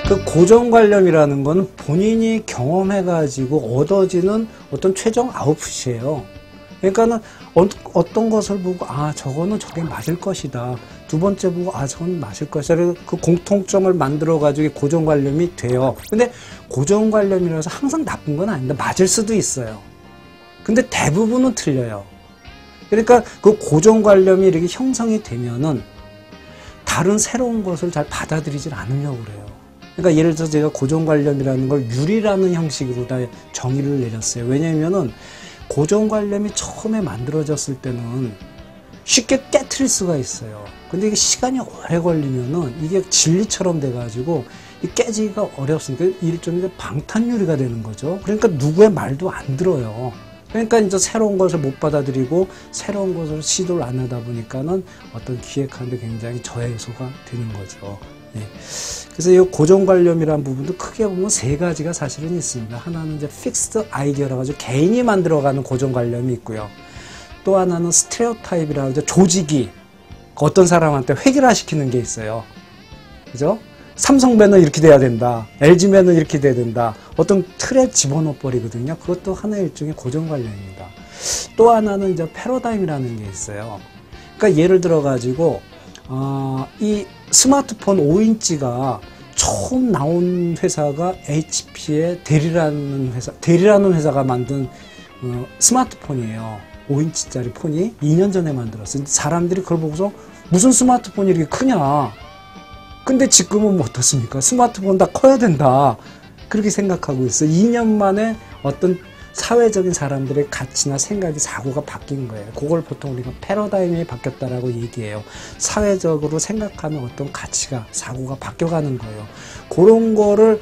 그 고정관념이라는 건 본인이 경험해가지고 얻어지는 어떤 최종 아웃풋이에요. 그러니까는 어떤 것을 보고 아 저거는 저게 맞을 것이다. 두 번째 보고 아 저건 맞을 것이다. 그 공통점을 만들어가지고 고정관념이 돼요. 근데 고정관념이라서 항상 나쁜 건 아닙니다. 맞을 수도 있어요. 근데 대부분은 틀려요. 그러니까 그 고정관념이 이렇게 형성이 되면은 다른 새로운 것을 잘 받아들이질 않으려고 그래요. 그러니까 예를 들어서 제가 고정관념이라는 걸 유리라는 형식으로 다 정의를 내렸어요. 왜냐면은 고정관념이 처음에 만들어졌을 때는 쉽게 깨트릴 수가 있어요. 근데 이게 시간이 오래 걸리면은 이게 진리처럼 돼가지고 깨지기가 어렵습니다. 일종의 방탄유리가 되는 거죠. 그러니까 누구의 말도 안 들어요. 그러니까 이제 새로운 것을 못 받아들이고 새로운 것을 시도를 안 하다 보니까는 어떤 기획하는데 굉장히 저해소가 되는 거죠. 예. 그래서 이 고정관념이라는 부분도 크게 보면 세 가지가 사실은 있습니다. 하나는 이제 픽스드 아이디어라고 하죠. 개인이 만들어가는 고정관념이 있고요. 또 하나는 스테레오타입이라고 하죠. 조직이 어떤 사람한테 획일화시키는 게 있어요. 그죠? 삼성맨은 이렇게 돼야 된다. LG맨은 이렇게 돼야 된다. 어떤 틀에 집어넣어 버리거든요. 그것도 하나의 일종의 고정관념입니다. 또 하나는 이제 패러다임이라는 게 있어요. 그러니까 예를 들어 가지고 이 스마트폰 5인치가 처음 나온 회사가 HP의 델이라는 회사가 만든 스마트폰이에요. 5인치짜리 폰이 2년 전에 만들었어요. 사람들이 그걸 보고서 무슨 스마트폰이 이렇게 크냐. 근데 지금은 뭐 어떻습니까? 스마트폰 다 커야 된다. 그렇게 생각하고 있어요. 2년 만에 어떤 사회적인 사람들의 가치나 생각이 사고가 바뀐 거예요. 그걸 보통 우리가 패러다임이 바뀌었다라고 얘기해요. 사회적으로 생각하는 어떤 가치가 사고가 바뀌어가는 거예요. 그런 거를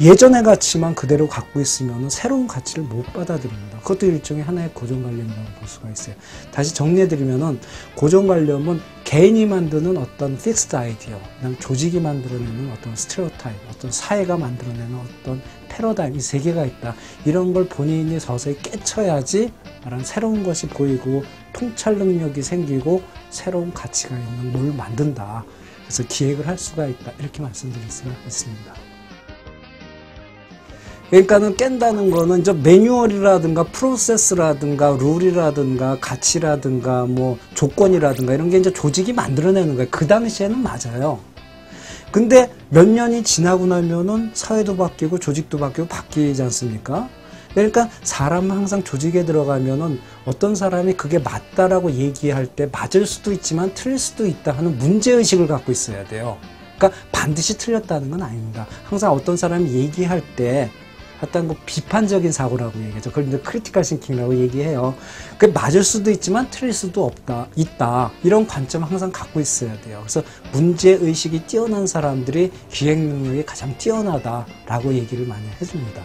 예전의 가치만 그대로 갖고 있으면 새로운 가치를 못 받아들입니다. 그것도 일종의 하나의 고정관념이라고 볼 수가 있어요. 다시 정리해드리면은 고정관념은 개인이 만드는 어떤 픽스드 아이디어, 그다음 조직이 만들어내는 어떤 스테레오타입, 어떤 사회가 만들어내는 어떤 패러다임, 이 세 개가 있다. 이런 걸 본인이 서서히 깨쳐야지 말하는 새로운 것이 보이고 통찰 능력이 생기고 새로운 가치가 있는 뭘 만든다. 그래서 기획을 할 수가 있다. 이렇게 말씀드릴 수가 있습니다. 그러니까는 깬다는 거는 이제 매뉴얼이라든가 프로세스라든가 룰이라든가 가치라든가 뭐 조건이라든가 이런 게 이제 조직이 만들어내는 거예요. 그 당시에는 맞아요. 근데 몇 년이 지나고 나면은 사회도 바뀌고 조직도 바뀌지 않습니까? 그러니까 사람은 항상 조직에 들어가면은 어떤 사람이 그게 맞다라고 얘기할 때 맞을 수도 있지만 틀릴 수도 있다 하는 문제의식을 갖고 있어야 돼요. 그러니까 반드시 틀렸다는 건 아닙니다. 항상 어떤 사람이 얘기할 때 어떤 비판적인 사고라고 얘기하죠. 그걸 이제 크리티컬 싱킹이라고 얘기해요. 그게 맞을 수도 있지만 틀릴 수도 있다. 이런 관점을 항상 갖고 있어야 돼요. 그래서 문제의식이 뛰어난 사람들이 기획 능력이 가장 뛰어나다라고 얘기를 많이 해줍니다.